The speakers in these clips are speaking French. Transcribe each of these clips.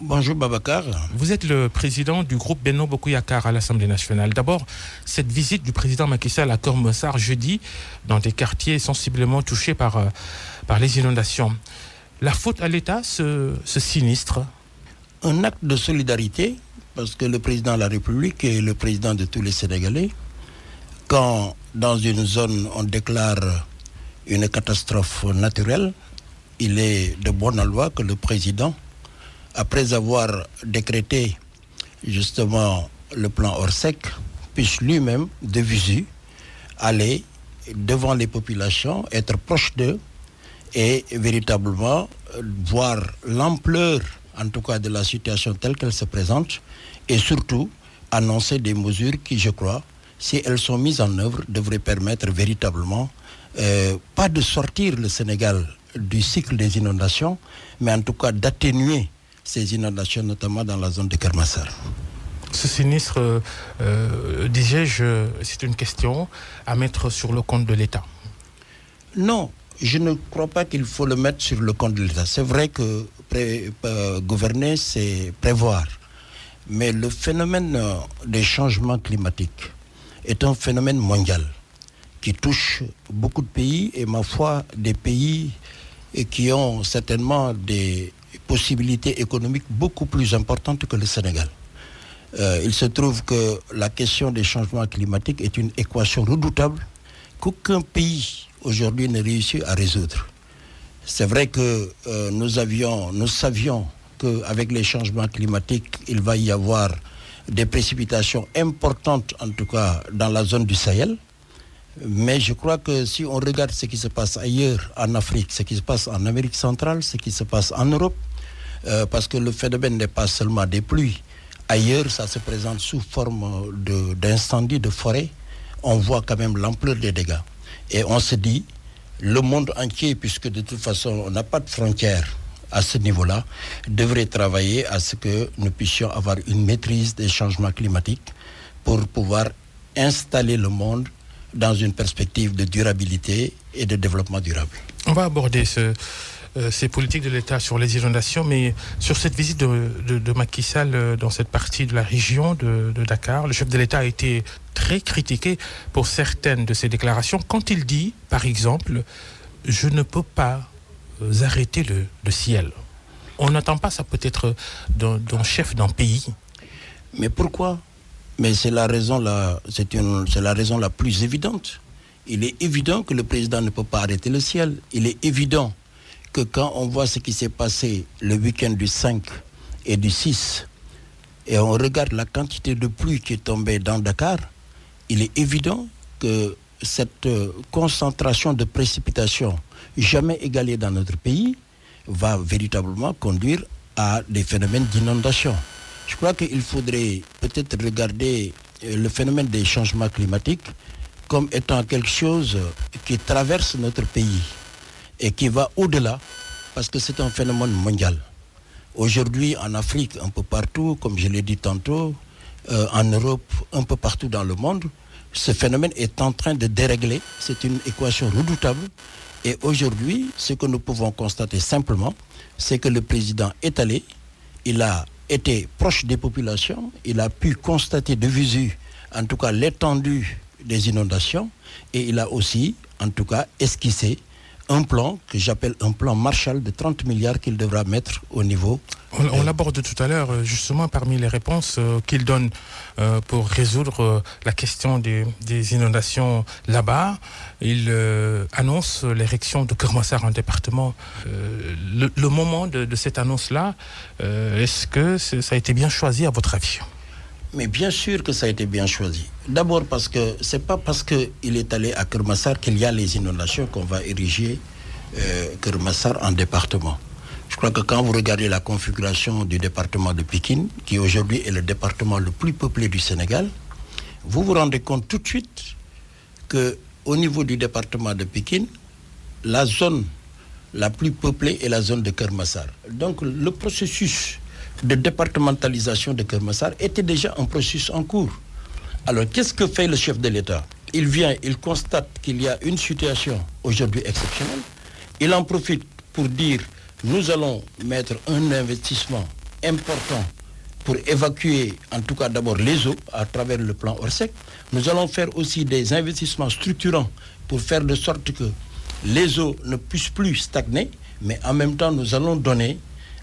Bonjour Babacar. Vous êtes le président du groupe Benno Bokk Yakaar à l'Assemblée nationale. D'abord, cette visite du président Macky Sall à Keur Massar jeudi, dans des quartiers sensiblement touchés par les inondations. La faute à l'État, ce sinistre? Un acte de solidarité, parce que le président de la République est le président de tous les Sénégalais. Quand dans une zone on déclare une catastrophe naturelle, il est de bonne loi que le président, après avoir décrété justement le plan Orsec, puisse lui-même, de visu, aller devant les populations, être proche d'eux et véritablement voir l'ampleur, en tout cas de la situation telle qu'elle se présente, et surtout annoncer des mesures qui, je crois, si elles sont mises en œuvre, devraient permettre véritablement, pas de sortir le Sénégal du cycle des inondations, mais en tout cas d'atténuer ces inondations, notamment dans la zone de Keur Massar. Ce sinistre, disais-je, c'est une question à mettre sur le compte de l'État. Non, je ne crois pas qu'il faut le mettre sur le compte de l'État. C'est vrai que gouverner, c'est prévoir. Mais le phénomène des changements climatiques est un phénomène mondial qui touche beaucoup de pays et, ma foi, des pays qui ont certainement des possibilités économiques beaucoup plus importantes que le Sénégal. Il se trouve que la question des changements climatiques est une équation redoutable qu'aucun pays aujourd'hui ne réussit à résoudre. C'est vrai que nous savions qu'avec les changements climatiques, il va y avoir des précipitations importantes, en tout cas dans la zone du Sahel. Mais je crois que si on regarde ce qui se passe ailleurs en Afrique, ce qui se passe en Amérique centrale, ce qui se passe en Europe, parce que le phénomène n'est pas seulement des pluies. Ailleurs, ça se présente sous forme d'incendies de forêt. On voit quand même l'ampleur des dégâts. Et on se dit, le monde entier, puisque de toute façon, on n'a pas de frontières à ce niveau-là, devrait travailler à ce que nous puissions avoir une maîtrise des changements climatiques pour pouvoir installer le monde dans une perspective de durabilité et de développement durable. On va aborder ces politiques de l'État sur les inondations, mais sur cette visite de Macky Sall dans cette partie de la région de Dakar, le chef de l'État a été très critiqué pour certaines de ses déclarations. Quand il dit, par exemple, « je ne peux pas arrêter le ciel », on n'attend pas ça peut-être d'un chef d'un pays. Mais pourquoi ? Mais c'est la raison la plus évidente. Il est évident que le président ne peut pas arrêter le ciel. Il est évident que quand on voit ce qui s'est passé le week-end du 5 et du 6, et on regarde la quantité de pluie qui est tombée dans Dakar, il est évident que cette concentration de précipitations jamais égalée dans notre pays va véritablement conduire à des phénomènes d'inondation. Je crois qu'il faudrait peut-être regarder le phénomène des changements climatiques comme étant quelque chose qui traverse notre pays et qui va au-delà, parce que c'est un phénomène mondial. Aujourd'hui, en Afrique, un peu partout, comme je l'ai dit tantôt, en Europe, un peu partout dans le monde, ce phénomène est en train de dérégler. C'est une équation redoutable. Et aujourd'hui, ce que nous pouvons constater simplement, c'est que le président est allé, il a été proche des populations, il a pu constater de visu, en tout cas, l'étendue des inondations, et il a aussi, en tout cas, esquissé un plan que j'appelle un plan Marshall de 30 milliards qu'il devra mettre au niveau. On l'aborde tout à l'heure, justement, parmi les réponses qu'il donne pour résoudre la question des inondations là-bas. Il annonce l'érection de Keur Massar en département. Le moment de cette annonce-là, est-ce que ça a été bien choisi à votre avis ? Mais bien sûr que ça a été bien choisi. D'abord parce que c'est pas parce qu'il est allé à Keur Massar qu'il y a les inondations qu'on va ériger Keur Massar en département. Je crois que quand vous regardez la configuration du département de Pikine, qui aujourd'hui est le département le plus peuplé du Sénégal, vous vous rendez compte tout de suite qu'au niveau du département de Pikine, la zone la plus peuplée est la zone de Keur Massar. Donc le processus de départementalisation de Keur Massar était déjà un processus en cours. Alors qu'est-ce que fait le chef de l'État ? Il vient, il constate qu'il y a une situation aujourd'hui exceptionnelle. Il en profite pour dire nous allons mettre un investissement important pour évacuer, en tout cas d'abord les eaux à travers le plan Orsec. Nous allons faire aussi des investissements structurants pour faire de sorte que les eaux ne puissent plus stagner, mais en même temps nous allons donner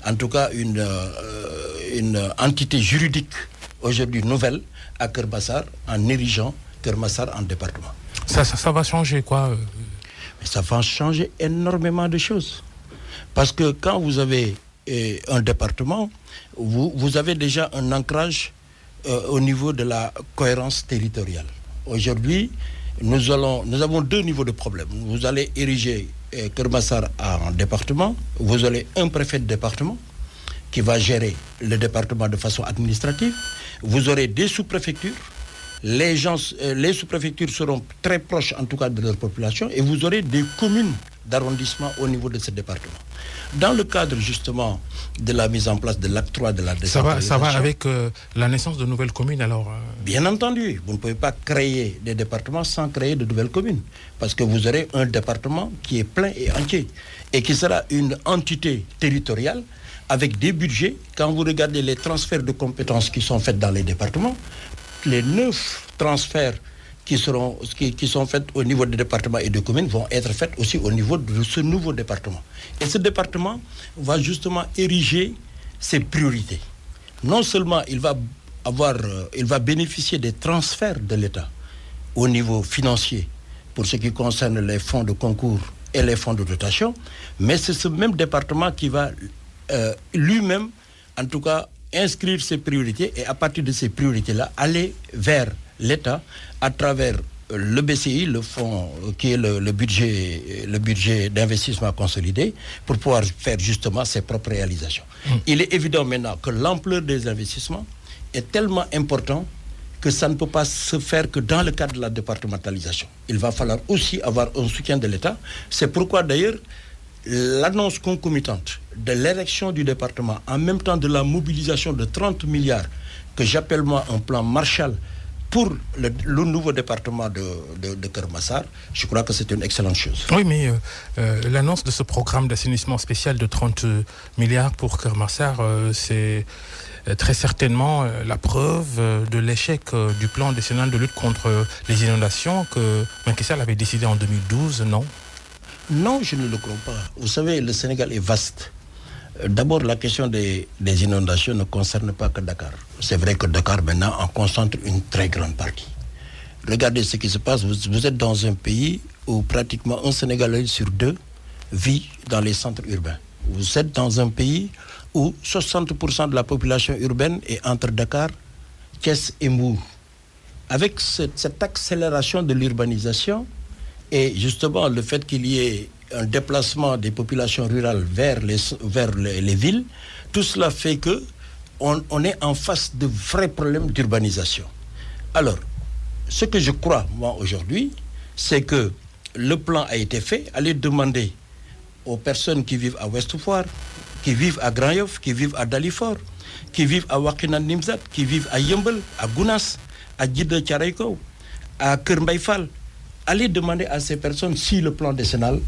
en tout cas une entité juridique aujourd'hui nouvelle à Keur Massar en érigeant Keur Massar en département. Ça va changer quoi Mais ça va changer énormément de choses. Parce que quand vous avez un département, vous avez déjà un ancrage au niveau de la cohérence territoriale. Aujourd'hui, nous avons 2 niveaux de problème. Vous allez ériger Keur Massar en département, vous avez un préfet de département qui va gérer le département de façon administrative, vous aurez des sous-préfectures, les sous-préfectures seront très proches en tout cas de leur population et vous aurez des communes d'arrondissement au niveau de ce département. Dans le cadre justement de la mise en place de l'acte 3 de la décentralisation... Ça va avec la naissance de nouvelles communes alors Bien entendu, vous ne pouvez pas créer des départements sans créer de nouvelles communes. Parce que vous aurez un département qui est plein et entier et qui sera une entité territoriale avec des budgets. Quand vous regardez les transferts de compétences qui sont faits dans les départements, les 9 transferts qui sont faits au niveau des départements et des communes vont être faits aussi au niveau de ce nouveau département. Et ce département va justement ériger ses priorités. Non seulement il va bénéficier des transferts de l'État au niveau financier pour ce qui concerne les fonds de concours et les fonds de dotation, mais c'est ce même département qui va lui-même, en tout cas, inscrire ses priorités et à partir de ces priorités-là, aller vers l'État à travers le BCI, le fonds qui est le budget d'investissement consolidé, pour pouvoir faire justement ses propres réalisations. Il est évident maintenant que l'ampleur des investissements est tellement importante que ça ne peut pas se faire que dans le cadre de la départementalisation. Il va falloir aussi avoir un soutien de l'État. C'est pourquoi d'ailleurs l'annonce concomitante de l'érection du département, en même temps de la mobilisation de 30 milliards, que j'appelle moi un plan Marshall pour le nouveau département de Keur Massar, je crois que c'est une excellente chose. Oui, mais l'annonce de ce programme d'assainissement spécial de 30 milliards pour Keur Massar, c'est très certainement la preuve de l'échec du plan décennal de lutte contre les inondations que Macky Sall avait décidé en 2012, non ? Non, je ne le crois pas. Vous savez, le Sénégal est vaste. D'abord, la question des inondations ne concerne pas que Dakar. C'est vrai que Dakar, maintenant, en concentre une très grande partie. Regardez ce qui se passe. Vous êtes dans un pays où pratiquement un Sénégalais sur 2 vit dans les centres urbains. Vous êtes dans un pays où 60% de la population urbaine est entre Dakar, Thiès et Mbour. Avec cette accélération de l'urbanisation et justement le fait qu'il y ait un déplacement des populations rurales vers les villes, tout cela fait que on est en face de vrais problèmes d'urbanisation. Alors, ce que je crois, moi, aujourd'hui, c'est que le plan a été fait. Allez demander aux personnes qui vivent à Ouest Foire, qui vivent à Grand Yoff, qui vivent à Dalifort, qui vivent à Wakhinane Nimzatt, qui vivent à Yeumbeul, à Gounass, à Djiddah Thiaroye Kao, à Keur Mbaye Fall. Allez demander à ces personnes si le plan décennal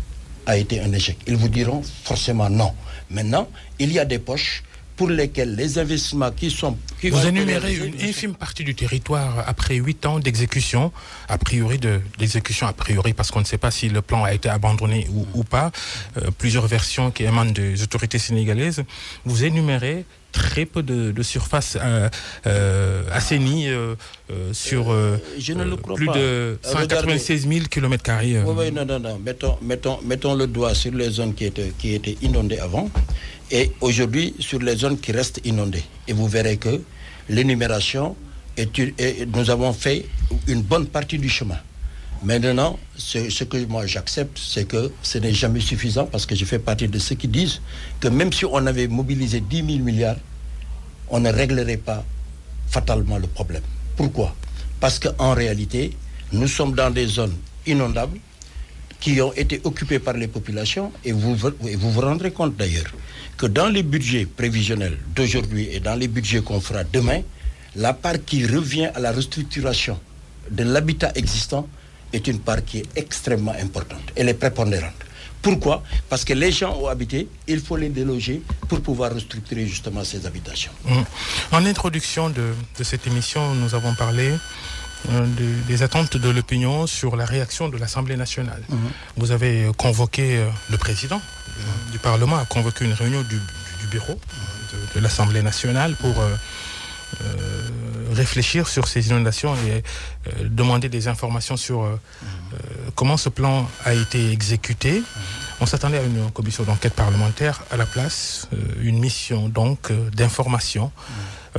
a été un échec. Ils vous diront forcément non. Maintenant, il y a des poches pour lesquelles les investissements vous énumérez une infime partie du territoire après 8 ans d'exécution, d'exécution a priori, parce qu'on ne sait pas si le plan a été abandonné ou pas, plusieurs versions qui émanent des autorités sénégalaises. Vous énumérez très peu de surface assainie sur plus de 196 000 km². Oui, non. Mettons le doigt sur les zones qui étaient inondées avant et aujourd'hui sur les zones qui restent inondées. Et vous verrez que l'énumération, nous avons fait une bonne partie du chemin. Maintenant, ce que moi j'accepte, c'est que ce n'est jamais suffisant parce que je fais partie de ceux qui disent que même si on avait mobilisé 10 000 milliards, on ne réglerait pas fatalement le problème. Pourquoi ? Parce qu'en réalité, nous sommes dans des zones inondables qui ont été occupées par les populations et vous vous rendrez compte d'ailleurs que dans les budgets prévisionnels d'aujourd'hui et dans les budgets qu'on fera demain, la part qui revient à la restructuration de l'habitat existant est une part qui est extrêmement importante. Elle est prépondérante. Pourquoi ? Parce que les gens ont habité, il faut les déloger pour pouvoir restructurer justement ces habitations. En introduction de cette émission, nous avons parlé des attentes de l'opinion sur la réaction de l'Assemblée nationale. Vous avez convoqué, le président du Parlement a convoqué une réunion du bureau de l'Assemblée nationale pour réfléchir sur ces inondations et demander des informations sur comment ce plan a été exécuté. On s'attendait à une commission d'enquête parlementaire, à la place une mission donc d'information.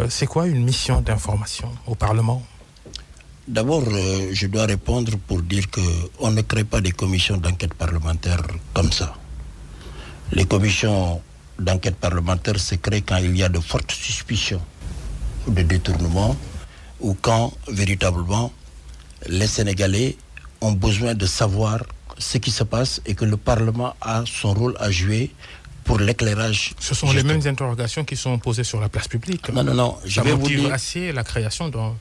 C'est quoi une mission d'information au Parlement ? D'abord, je dois répondre pour dire qu'on ne crée pas des commissions d'enquête parlementaire comme ça. Les commissions d'enquête parlementaire se créent quand il y a de fortes suspicions de détournement ou quand véritablement les Sénégalais ont besoin de savoir ce qui se passe et que le Parlement a son rôle à jouer pour l'éclairage. Ce sont les mêmes interrogations qui sont posées sur la place publique. Non, je vais vous dire assez la création d'un...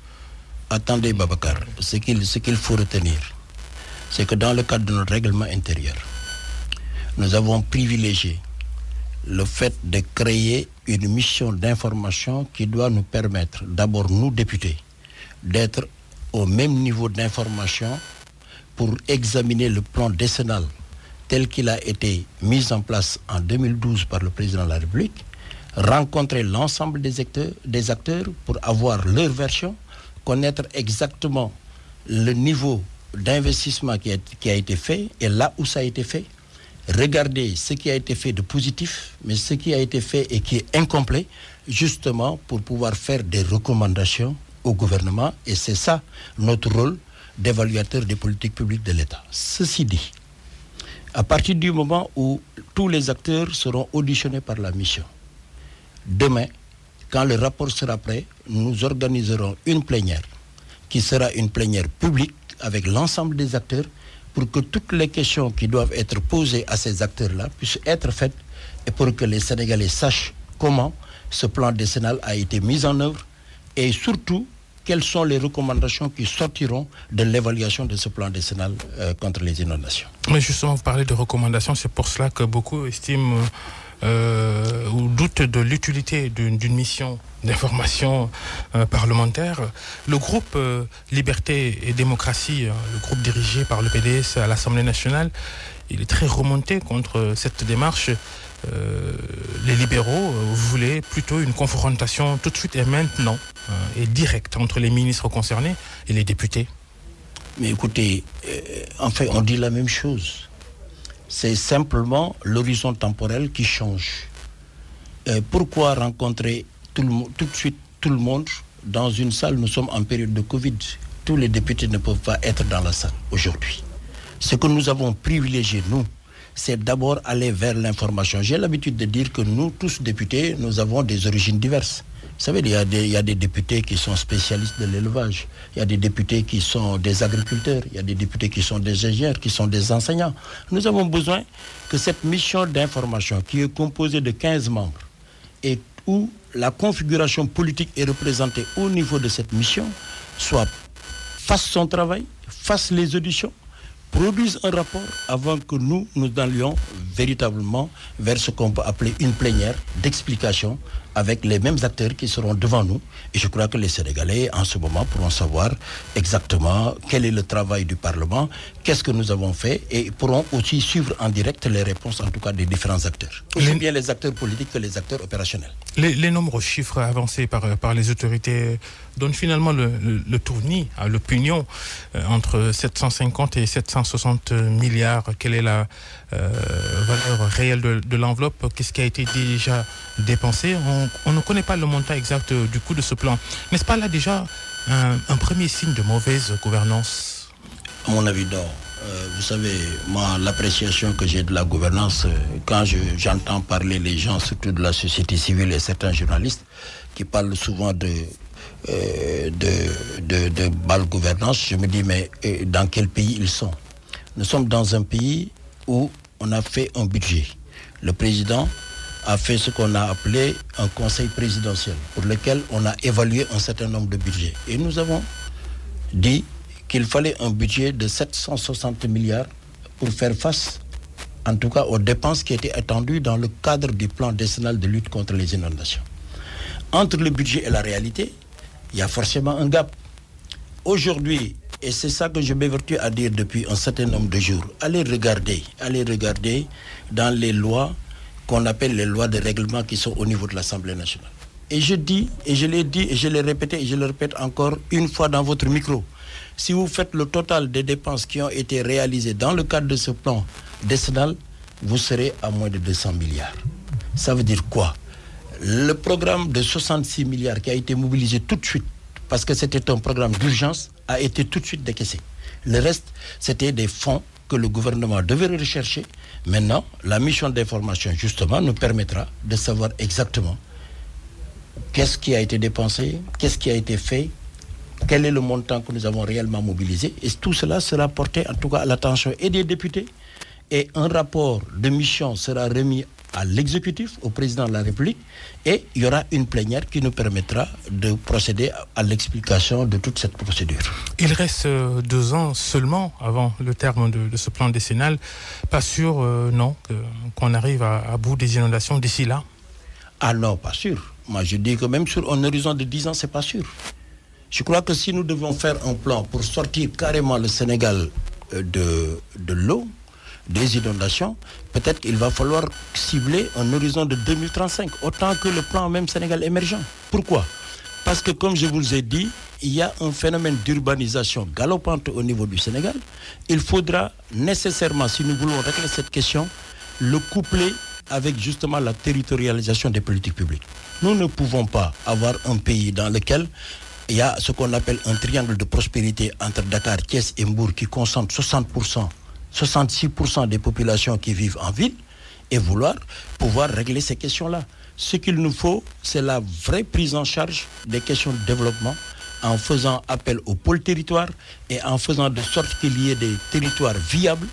Attendez, Babacar, ce qu'il faut retenir, c'est que dans le cadre de notre règlement intérieur, nous avons privilégié le fait de créer une mission d'information qui doit nous permettre, d'abord nous députés, d'être au même niveau d'information pour examiner le plan décennal tel qu'il a été mis en place en 2012 par le président de la République, rencontrer l'ensemble des acteurs pour avoir leur version, connaître exactement le niveau d'investissement qui a été fait et là où ça a été fait, regarder ce qui a été fait de positif, mais ce qui a été fait et qui est incomplet, justement pour pouvoir faire des recommandations au gouvernement. Et c'est ça notre rôle d'évaluateur des politiques publiques de l'État. Ceci dit, à partir du moment où tous les acteurs seront auditionnés par la mission, demain, quand le rapport sera prêt, nous organiserons une plénière qui sera une plénière publique avec l'ensemble des acteurs pour que toutes les questions qui doivent être posées à ces acteurs-là puissent être faites et pour que les Sénégalais sachent comment ce plan décennal a été mis en œuvre et surtout quelles sont les recommandations qui sortiront de l'évaluation de ce plan décennal contre les inondations. Mais justement, vous parlez de recommandations, c'est pour cela que beaucoup estiment ou doutent de l'utilité d'une mission d'information parlementaire. Le groupe Liberté et Démocratie, le groupe dirigé par le PDS à l'Assemblée nationale, il est très remonté contre cette démarche. Les libéraux voulaient plutôt une confrontation tout de suite et maintenant et directe entre les ministres concernés et les députés. Mais écoutez, en fait, on dit la même chose. C'est simplement l'horizon temporel qui change. Pourquoi rencontrer tout de suite tout le monde dans une salle? Nous sommes en période de Covid. Tous les députés ne peuvent pas être dans la salle aujourd'hui. Ce que nous avons privilégié, nous, c'est d'abord aller vers l'information. J'ai l'habitude de dire que nous, tous députés, nous avons des origines diverses. Vous savez, il y a des députés qui sont spécialistes de l'élevage. Il y a des députés qui sont des agriculteurs. Il y a des députés qui sont des ingénieurs, qui sont des enseignants. Nous avons besoin que cette mission d'information, qui est composée de 15 membres, et où la configuration politique est représentée au niveau de cette mission, fasse son travail, fasse les auditions, produise un rapport avant que nous allions véritablement vers ce qu'on peut appeler une plénière d'explication avec les mêmes acteurs qui seront devant nous. Et je crois que les Sénégalais, en ce moment, pourront savoir exactement quel est le travail du Parlement, qu'est-ce que nous avons fait, et pourront aussi suivre en direct les réponses, en tout cas, des différents acteurs. Aussi bien les acteurs politiques que les acteurs opérationnels. Les nombreux chiffres avancés par les autorités donnent finalement le tournis à l'opinion entre 750 et 760 milliards. Quelle est la valeur réelle de l'enveloppe? Qu'est-ce qui a été déjà dépensé? On ne connaît pas le montant exact du coût de ce plan. N'est-ce pas là déjà un premier signe de mauvaise gouvernance? À mon avis, non. Vous savez, moi, l'appréciation que j'ai de la gouvernance, quand j'entends parler les gens, surtout de la société civile et certains journalistes, qui parlent souvent de mal gouvernance, je me dis, mais dans quel pays ils sont? Nous sommes dans un pays où on a fait un budget. Le président a fait ce qu'on a appelé un conseil présidentiel, pour lequel on a évalué un certain nombre de budgets. Et nous avons dit qu'il fallait un budget de 760 milliards pour faire face en tout cas aux dépenses qui étaient attendues dans le cadre du plan décennal de lutte contre les inondations. Entre le budget et la réalité, il y a forcément un gap. Aujourd'hui, et c'est ça que je m'évertue à dire depuis un certain nombre de jours, allez regarder dans les lois qu'on appelle les lois de règlement qui sont au niveau de l'Assemblée nationale. Et je dis, et je l'ai dit, et je l'ai répété, et je le répète encore une fois dans votre micro, si vous faites le total des dépenses qui ont été réalisées dans le cadre de ce plan décennal, vous serez à moins de 200 milliards. Ça veut dire quoi? Le programme de 66 milliards qui a été mobilisé tout de suite, parce que c'était un programme d'urgence, a été tout de suite décaissé. Le reste, c'était des fonds que le gouvernement devait rechercher. Maintenant, la mission d'information, justement, nous permettra de savoir exactement qu'est-ce qui a été dépensé, qu'est-ce qui a été fait, quel est le montant que nous avons réellement mobilisé. Et tout cela sera porté, en tout cas, à l'attention et des députés. Et un rapport de mission sera remis à l'exécutif, au président de la République, et il y aura une plénière qui nous permettra de procéder à l'explication de toute cette procédure. Il reste 2 ans seulement avant le terme de ce plan décennal. Pas sûr, non, qu'on arrive à bout des inondations d'ici là? Ah non, pas sûr. Moi, je dis que même sur un horizon de 10 ans, c'est pas sûr. Je crois que si nous devons faire un plan pour sortir carrément le Sénégal de l'eau, des inondations, peut-être qu'il va falloir cibler un horizon de 2035, autant que le plan même Sénégal émergent. Pourquoi? Parce que, comme je vous ai dit, il y a un phénomène d'urbanisation galopante au niveau du Sénégal. Il faudra nécessairement, si nous voulons régler cette question, le coupler avec justement la territorialisation des politiques publiques. Nous ne pouvons pas avoir un pays dans lequel il y a ce qu'on appelle un triangle de prospérité entre Dakar, Thiès et Mbour qui concentre 60%, 66% des populations qui vivent en ville et vouloir pouvoir régler ces questions-là. Ce qu'il nous faut, c'est la vraie prise en charge des questions de développement en faisant appel au pôle territoire et en faisant de sorte qu'il y ait des territoires viables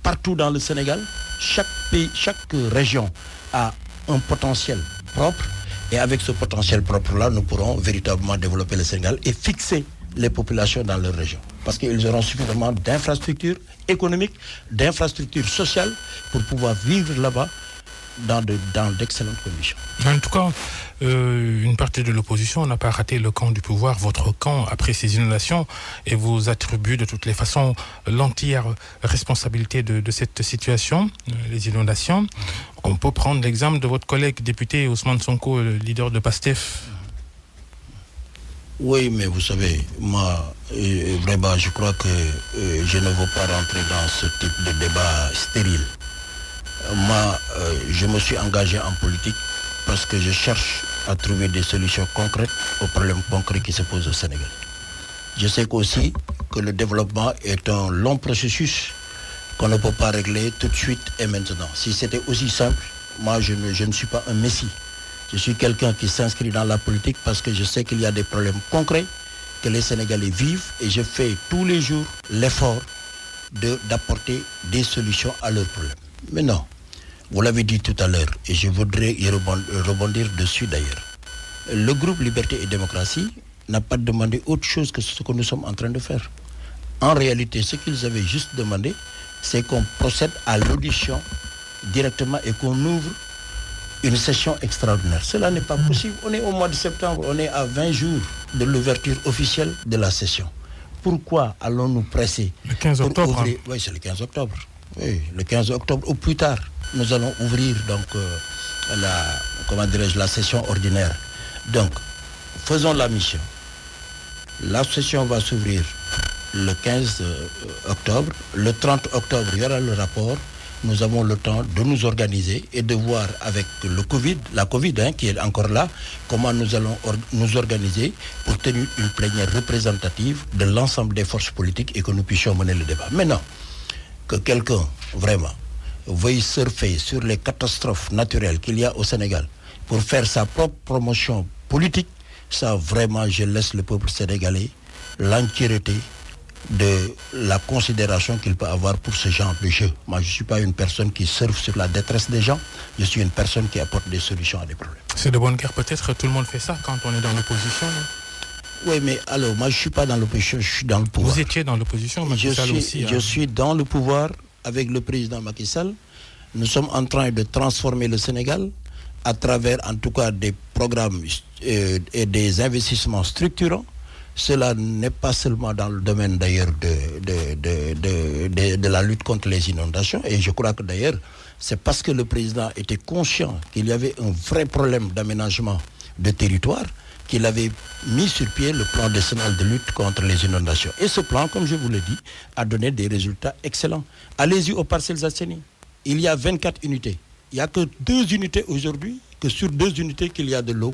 partout dans le Sénégal. Chaque pays, chaque région a un potentiel propre et avec ce potentiel propre-là, nous pourrons véritablement développer le Sénégal et fixer les populations dans leur région. Parce qu'ils auront suffisamment d'infrastructures économiques, d'infrastructures sociales pour pouvoir vivre là-bas dans d'excellentes conditions. En tout cas, une partie de l'opposition n'a pas raté le camp du pouvoir, votre camp, après ces inondations, et vous attribue de toutes les façons l'entière responsabilité de cette situation, les inondations. On peut prendre l'exemple de votre collègue député Ousmane Sonko, le leader de PASTEF. Oui, mais vous savez, moi, vraiment, je crois que je ne veux pas rentrer dans ce type de débat stérile. Moi, je me suis engagé en politique parce que je cherche à trouver des solutions concrètes aux problèmes concrets qui se posent au Sénégal. Je sais aussi que le développement est un long processus qu'on ne peut pas régler tout de suite et maintenant. Si c'était aussi simple, moi, je ne suis pas un messie. Je suis quelqu'un qui s'inscrit dans la politique parce que je sais qu'il y a des problèmes concrets que les Sénégalais vivent et je fais tous les jours l'effort d'apporter des solutions à leurs problèmes. Mais non, vous l'avez dit tout à l'heure et je voudrais y rebondir dessus d'ailleurs. Le groupe Liberté et Démocratie n'a pas demandé autre chose que ce que nous sommes en train de faire. En réalité, ce qu'ils avaient juste demandé, c'est qu'on procède à l'audition directement et qu'on ouvre une session extraordinaire. Cela n'est pas possible. On est au mois de septembre, on est à 20 jours de l'ouverture officielle de la session. Pourquoi allons-nous presser? Le 15 octobre. Oui, c'est le 15 octobre. Oui, le 15 octobre au plus tard, nous allons ouvrir donc la session ordinaire. Donc, faisons la mission. La session va s'ouvrir le 15 octobre. Le 30 octobre, il y aura le rapport. Nous avons le temps de nous organiser et de voir avec la Covid qui est encore là, comment nous allons nous organiser pour tenir une plénière représentative de l'ensemble des forces politiques et que nous puissions mener le débat. Maintenant, que quelqu'un, vraiment, veuille surfer sur les catastrophes naturelles qu'il y a au Sénégal pour faire sa propre promotion politique, ça vraiment, je laisse le peuple sénégalais l'entièreté de la considération qu'il peut avoir pour ce genre de jeu. Moi, je ne suis pas une personne qui surfe sur la détresse des gens, je suis une personne qui apporte des solutions à des problèmes. C'est de bonne guerre peut-être, tout le monde fait ça quand on est dans l'opposition. Oui, mais alors, moi, je ne suis pas dans l'opposition, je suis dans le pouvoir. Vous étiez dans l'opposition, Macky Sall aussi. Je suis dans le pouvoir avec le président Macky Sall. Nous sommes en train de transformer le Sénégal à travers en tout cas des programmes et des investissements structurants. Cela n'est pas seulement dans le domaine d'ailleurs de la lutte contre les inondations. Et je crois que d'ailleurs, c'est parce que le président était conscient qu'il y avait un vrai problème d'aménagement de territoire qu'il avait mis sur pied le plan décennal de lutte contre les inondations. Et ce plan, comme je vous l'ai dit, a donné des résultats excellents. Allez-y aux Parcelles Assainies. Il y a 24 unités. Il n'y a que 2 unités aujourd'hui, que sur 2 unités qu'il y a de l'eau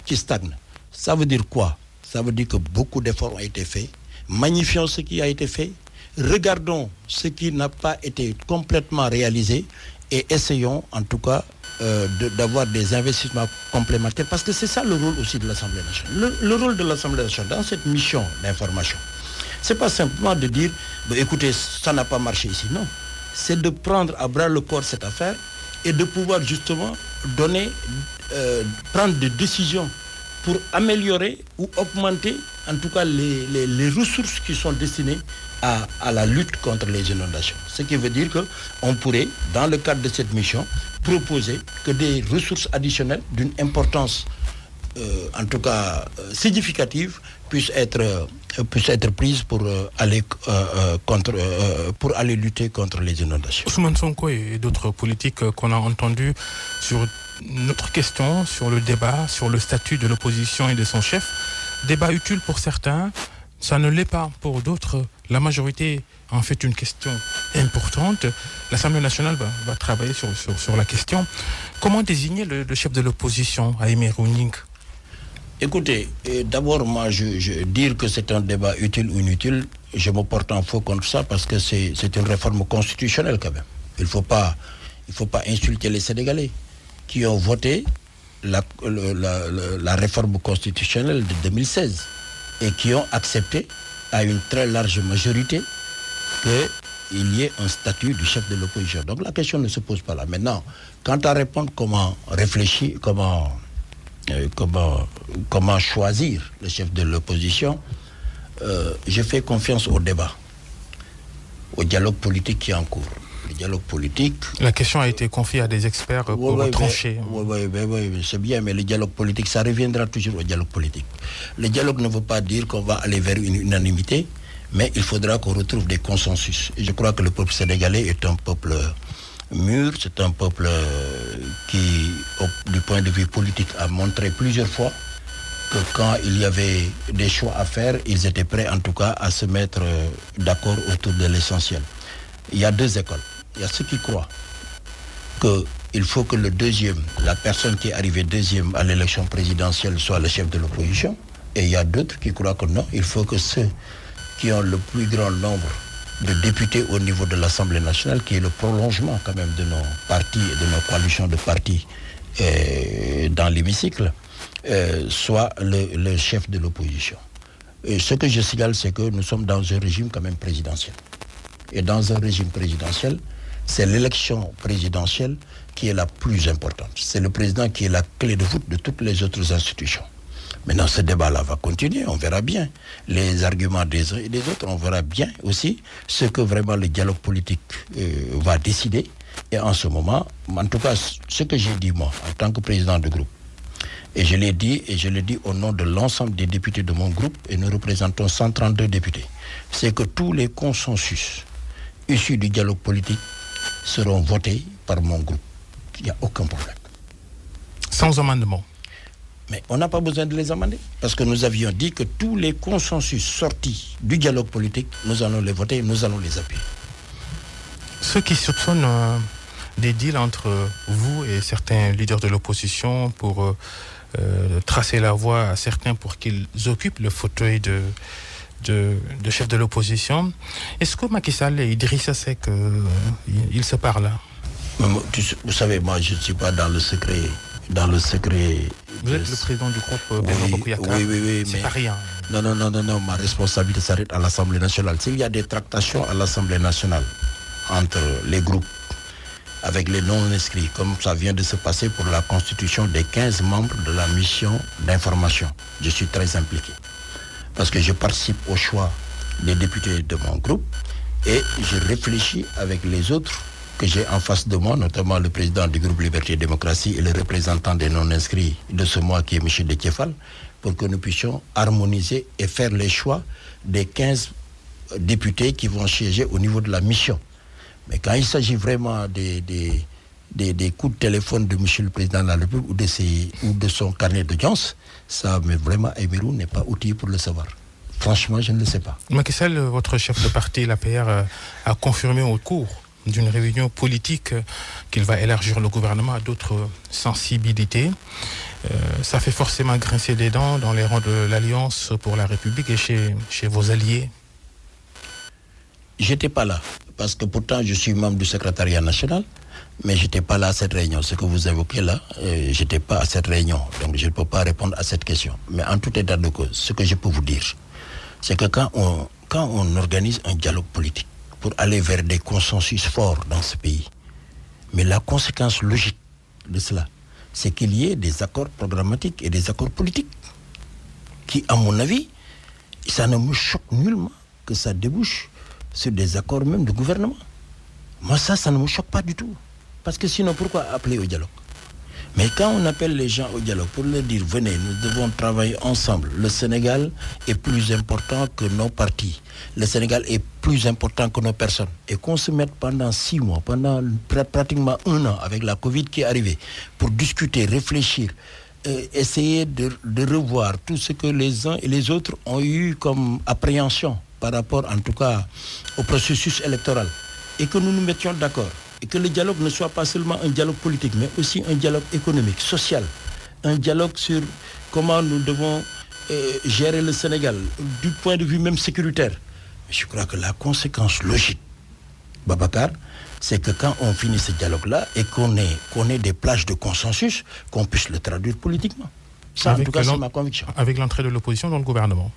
qui stagne. Ça veut dire quoi? Ça veut dire que beaucoup d'efforts ont été faits. Magnifions ce qui a été fait. Regardons ce qui n'a pas été complètement réalisé et essayons en tout cas d'avoir des investissements complémentaires, parce que c'est ça le rôle aussi de l'Assemblée nationale. Le rôle de l'Assemblée nationale dans cette mission d'information, c'est pas simplement de dire écoutez, ça n'a pas marché ici. Non, c'est de prendre à bras le corps cette affaire et de pouvoir justement prendre des décisions pour améliorer ou augmenter en tout cas les ressources qui sont destinées à la lutte contre les inondations. Ce qui veut dire qu'on pourrait, dans le cadre de cette mission, proposer que des ressources additionnelles d'une importance en tout cas significative puissent être prises pour aller lutter contre les inondations. Ousmane Sonko et d'autres politiques qu'on a entendus sur notre question, sur le débat, sur le statut de l'opposition et de son chef, débat utile pour certains, ça ne l'est pas pour d'autres. La majorité en fait une question importante. L'Assemblée nationale va travailler sur la question. Comment désigner le chef de l'opposition à Aimé Rouning? Écoutez, d'abord, moi, dire que c'est un débat utile ou inutile, je me porte en faux contre ça parce que c'est une réforme constitutionnelle quand même. Il faut pas insulter les Sénégalais qui ont voté la réforme constitutionnelle de 2016 et qui ont accepté à une très large majorité qu'il y ait un statut du chef de l'opposition. Donc la question ne se pose pas là. Maintenant, quant à répondre comment réfléchir, comment choisir le chef de l'opposition, je fais confiance au débat, au dialogue politique qui est en cours. Le dialogue politique... La question a été confiée à des experts pour trancher. Oui, c'est bien, mais le dialogue politique, ça reviendra toujours au dialogue politique. Le dialogue ne veut pas dire qu'on va aller vers une unanimité, mais il faudra qu'on retrouve des consensus. Et je crois que le peuple sénégalais est un peuple mûr, c'est un peuple qui, du point de vue politique, a montré plusieurs fois que quand il y avait des choix à faire, ils étaient prêts en tout cas à se mettre d'accord autour de l'essentiel. Il y a 2 écoles. Il y a ceux qui croient qu'il faut que la personne qui est arrivée 2e à l'élection présidentielle soit le chef de l'opposition. Et il y a d'autres qui croient que non, il faut que ceux qui ont le plus grand nombre de députés au niveau de l'Assemblée nationale, qui est le prolongement quand même de nos partis et de nos coalitions de partis dans l'hémicycle, soit le chef de l'opposition. Et ce que je signale, c'est que nous sommes dans un régime quand même présidentiel. Et dans un régime présidentiel, c'est l'élection présidentielle qui est la plus importante. C'est le président qui est la clé de voûte de toutes les autres institutions. Maintenant, ce débat-là va continuer, on verra bien les arguments des uns et des autres, on verra bien aussi ce que vraiment le dialogue politique va décider. Et en ce moment, en tout cas, ce que j'ai dit moi, en tant que président de groupe, et je l'ai dit au nom de l'ensemble des députés de mon groupe, et nous représentons 132 députés, c'est que tous les consensus issus du dialogue politique seront votés par mon groupe. Il n'y a aucun problème. Sans amendement. Mais on n'a pas besoin de les amender, parce que nous avions dit que tous les consensus sortis du dialogue politique, nous allons les voter, nous allons les appuyer. Ceux qui soupçonnent des deals entre vous et certains leaders de l'opposition pour tracer la voie à certains pour qu'ils occupent le fauteuil de chef de l'opposition, est-ce que Macky Sall et Idrissa Seck, ils se parlent? Vous savez, moi je ne suis pas dans le secret. Vous êtes le président du groupe Benno Bokk Yakaar. Oui, c'est pas rien. Non, ma responsabilité s'arrête à l'Assemblée nationale. S'il y a des tractations à l'Assemblée nationale entre les groupes avec les non-inscrits, comme ça vient de se passer pour la constitution des 15 membres de la mission d'information, je suis très impliqué. Parce que je participe au choix des députés de mon groupe et je réfléchis avec les autres que j'ai en face de moi, notamment le président du groupe Liberté et Démocratie et le représentant des non-inscrits de ce mois qui est M. Déthié-Fall, pour que nous puissions harmoniser et faire les choix des 15 députés qui vont siéger au niveau de la mission. Mais quand il s'agit vraiment des coups de téléphone de M. le Président de la République ou de son carnet d'audience, ça, mais vraiment, Aymérou n'est pas outillé pour le savoir. Franchement, je ne le sais pas. Macky Sall, votre chef de parti, l'APR, a confirmé au cours d'une réunion politique qu'il va élargir le gouvernement à d'autres sensibilités. Ça fait forcément grincer des dents dans les rangs de l'Alliance pour la République et chez vos alliés. J'étais pas là, parce que pourtant je suis membre du secrétariat national, mais j'étais pas là à cette réunion. Ce que vous évoquez là, j'étais pas à cette réunion, donc je ne peux pas répondre à cette question. Mais en tout état de cause, ce que je peux vous dire, c'est que quand on organise un dialogue politique pour aller vers des consensus forts dans ce pays, mais la conséquence logique de cela, c'est qu'il y ait des accords programmatiques et des accords politiques qui, à mon avis, ça ne me choque nullement que ça débouche sur des accords même de gouvernement. Moi, ça ne me choque pas du tout. Parce que sinon, pourquoi appeler au dialogue? Mais quand on appelle les gens au dialogue pour leur dire, venez, nous devons travailler ensemble. Le Sénégal est plus important que nos partis. Le Sénégal est plus important que nos personnes. Et qu'on se mette pendant 6 mois, pendant pratiquement 1 an avec la Covid qui est arrivée, pour discuter, réfléchir, essayer de revoir tout ce que les uns et les autres ont eu comme appréhension par rapport en tout cas au processus électoral, et que nous nous mettions d'accord, et que le dialogue ne soit pas seulement un dialogue politique, mais aussi un dialogue économique, social, un dialogue sur comment nous devons gérer le Sénégal, du point de vue même sécuritaire. Je crois que la conséquence logique, Babacar, c'est que quand on finit ce dialogue-là et qu'on ait des plages de consensus, qu'on puisse le traduire politiquement. Ça, en tout cas, c'est ma conviction. Avec l'entrée de l'opposition dans le gouvernement.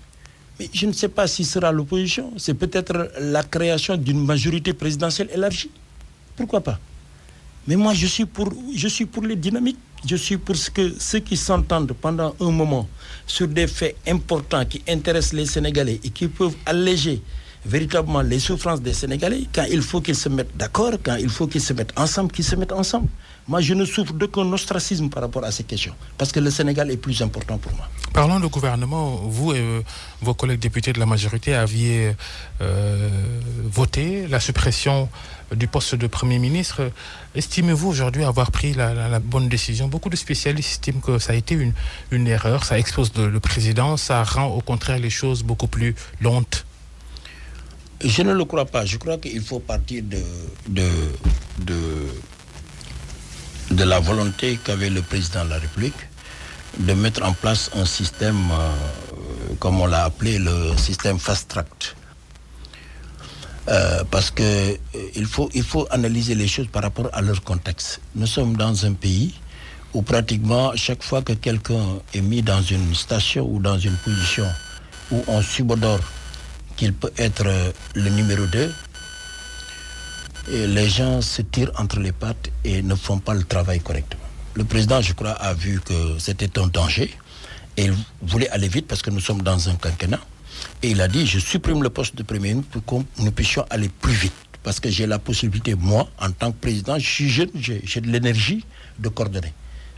Mais je ne sais pas si ce sera l'opposition. C'est peut-être la création d'une majorité présidentielle élargie. Pourquoi pas? Mais moi, je suis pour les dynamiques. Je suis pour ceux qui s'entendent pendant un moment sur des faits importants qui intéressent les Sénégalais et qui peuvent alléger véritablement les souffrances des Sénégalais. Quand il faut qu'ils se mettent d'accord, quand il faut qu'ils se mettent ensemble, qu'ils se mettent ensemble. Moi, je ne souffre d'aucun ostracisme par rapport à ces questions, parce que le Sénégal est plus important pour moi. Parlant de gouvernement, vous et vos collègues députés de la majorité aviez voté la suppression du poste de Premier ministre. Estimez-vous aujourd'hui avoir pris la bonne décision? Beaucoup de spécialistes estiment que ça a été une erreur, ça expose le président, ça rend au contraire les choses beaucoup plus lentes. Je ne le crois pas. Je crois qu'il faut partir de la volonté qu'avait le président de la République de mettre en place un système, comme on l'a appelé, le système fast-track. Parce que il faut analyser les choses par rapport à leur contexte. Nous sommes dans un pays où pratiquement chaque fois que quelqu'un est mis dans une station ou dans une position où on subodore qu'il peut être le numéro 2, et les gens se tirent entre les pattes et ne font pas le travail correctement. Le président, je crois, a vu que c'était un danger et il voulait aller vite parce que nous sommes dans un quinquennat. Et il a dit, je supprime le poste de Premier ministre pour que nous puissions aller plus vite. Parce que j'ai la possibilité, moi, en tant que président, je suis jeune, j'ai de l'énergie de coordonner.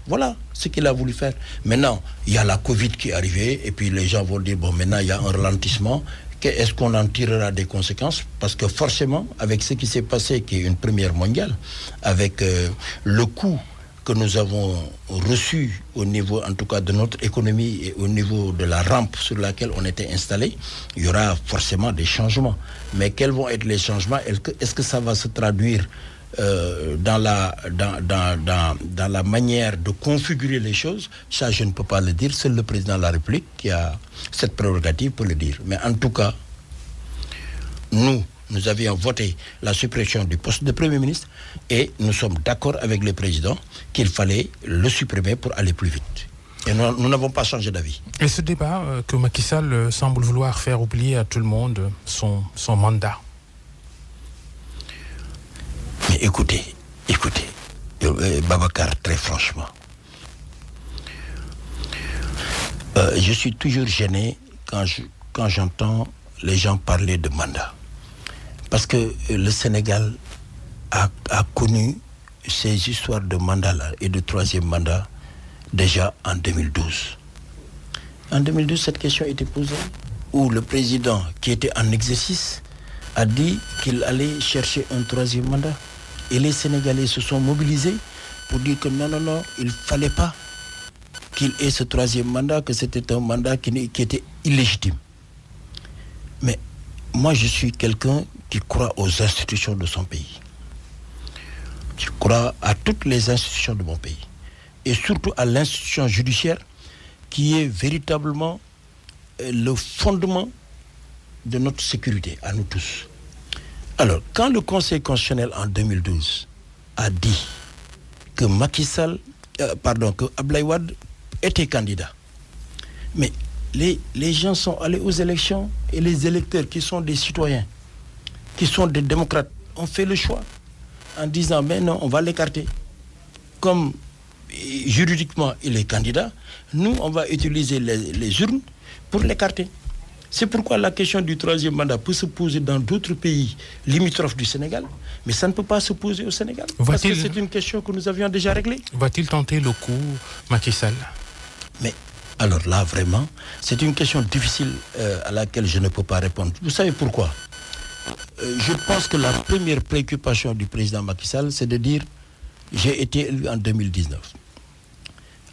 Voilà ce qu'il a voulu faire. Maintenant, il y a la Covid qui est arrivée et puis les gens vont dire, bon, maintenant, il y a un ralentissement. Est-ce qu'on en tirera des conséquences? Parce que forcément, avec ce qui s'est passé, qui est une première mondiale, avec le coût que nous avons reçu au niveau, en tout cas, de notre économie et au niveau de la rampe sur laquelle on était installé, il y aura forcément des changements. Mais quels vont être les changements? Est-ce que ça va se traduire dans la manière de configurer les choses? Ça, je ne peux pas le dire. Seul le président de la République qui a cette prérogative pour le dire. Mais en tout cas, nous avions voté la suppression du poste de Premier ministre et nous sommes d'accord avec le président qu'il fallait le supprimer pour aller plus vite. Et nous n'avons pas changé d'avis. Et ce débat que Macky Sall semble vouloir faire oublier à tout le monde son mandat. Mais écoutez, Babacar, très franchement, je suis toujours gêné quand j'entends les gens parler de mandat. Parce que le Sénégal a connu ces histoires de mandat-là et de troisième mandat déjà en 2012. En 2012, cette question a été posée, où le président qui était en exercice a dit qu'il allait chercher un troisième mandat. Et les Sénégalais se sont mobilisés pour dire que non, il ne fallait pas qu'il ait ce troisième mandat, que c'était un mandat qui était illégitime. Mais moi, je suis quelqu'un qui croit aux institutions de son pays. Je crois à toutes les institutions de mon pays. Et surtout à l'institution judiciaire qui est véritablement le fondement de notre sécurité, à nous tous. Alors, quand le Conseil constitutionnel en 2012 a dit que que Abdoulaye Wade était candidat, mais les gens sont allés aux élections et les électeurs qui sont des citoyens, qui sont des démocrates, ont fait le choix en disant mais non, on va l'écarter. Comme juridiquement il est candidat, nous on va utiliser les urnes pour l'écarter. C'est pourquoi la question du troisième mandat peut se poser dans d'autres pays limitrophes du Sénégal, mais ça ne peut pas se poser au Sénégal. Parce que c'est une question que nous avions déjà réglée. Va-t-il tenter le coup Macky Sall? Mais alors là, vraiment, c'est une question difficile à laquelle je ne peux pas répondre. Vous savez pourquoi? Je pense que la première préoccupation du président Macky Sall, c'est de dire j'ai été élu en 2019.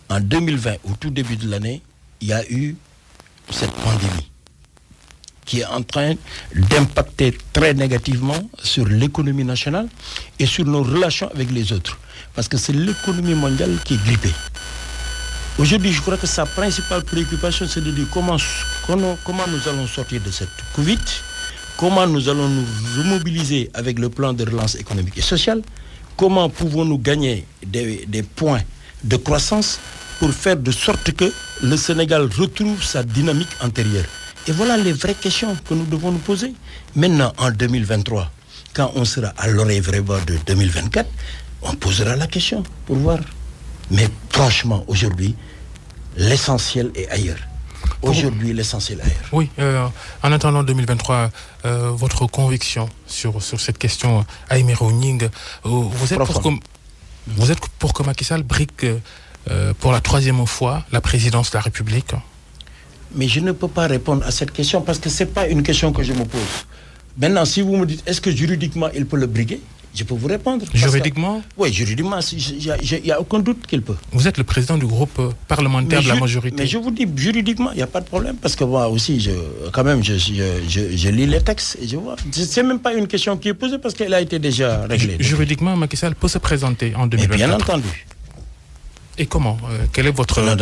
En 2020, au tout début de l'année, il y a eu cette pandémie qui est en train d'impacter très négativement sur l'économie nationale et sur nos relations avec les autres. Parce que c'est l'économie mondiale qui est grippée. Aujourd'hui, je crois que sa principale préoccupation, c'est de dire comment nous allons sortir de cette Covid, comment nous allons nous remobiliser avec le plan de relance économique et sociale, comment pouvons-nous gagner des points de croissance pour faire de sorte que le Sénégal retrouve sa dynamique antérieure. Et voilà les vraies questions que nous devons nous poser. Maintenant, en 2023, quand on sera à l'oreille vraiment de 2024, on posera la question pour voir. Mais franchement, aujourd'hui, l'essentiel est ailleurs. Aujourd'hui, l'essentiel est ailleurs. Oui, en attendant 2023, votre conviction sur cette question, Aïmera Onying, vous êtes pour que Macky Sall brigue pour la troisième fois la présidence de la République? Mais je ne peux pas répondre à cette question parce que ce n'est pas une question que je me pose. Maintenant, si vous me dites, est-ce que juridiquement il peut le briguer? Je peux vous répondre. Juridiquement? Oui, juridiquement, il n'y a aucun doute qu'il peut. Vous êtes le président du groupe parlementaire de la majorité. Mais je vous dis, juridiquement, il n'y a pas de problème. Parce que moi aussi, je lis les textes et je vois. Ce n'est même pas une question qui est posée parce qu'elle a été déjà réglée. Juridiquement, Macky Sall peut se présenter en 2024. Bien entendu. Et comment? Quel est votre... Non,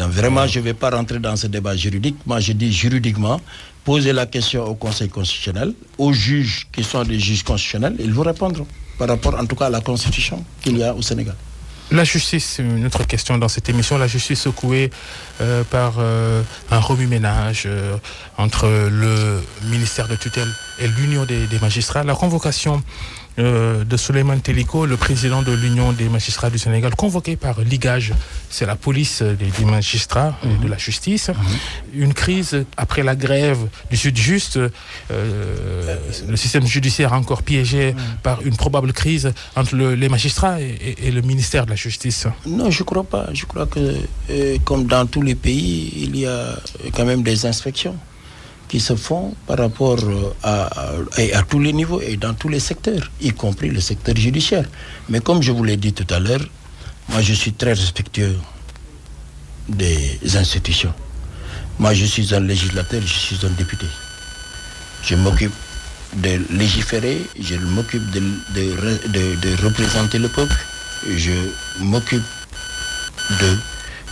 vraiment, je ne vais pas rentrer dans ce débat juridique. Moi, je dis juridiquement, posez la question au Conseil constitutionnel, aux juges qui sont des juges constitutionnels, ils vous répondront par rapport, en tout cas, à la Constitution qu'il y a au Sénégal. La justice, c'est une autre question dans cette émission. La justice secouée par un remue-ménage entre le ministère de tutelle et l'Union des magistrats. La convocation de Souleymane Teliko, le président de l'Union des magistrats du Sénégal, convoqué par l'IGAJ, c'est la police des magistrats et de la justice. Une crise après la grève du Sud-Just, le système judiciaire encore piégé par une probable crise entre les magistrats et le ministère de la Justice. Non, je ne crois pas. Je crois que, comme dans tous les pays, il y a quand même des inspections qui se font par rapport à tous les niveaux et dans tous les secteurs, y compris le secteur judiciaire. Mais comme je vous l'ai dit tout à l'heure, moi je suis très respectueux des institutions. Moi je suis un législateur, je suis un député. Je m'occupe de légiférer, je m'occupe de représenter le peuple, je m'occupe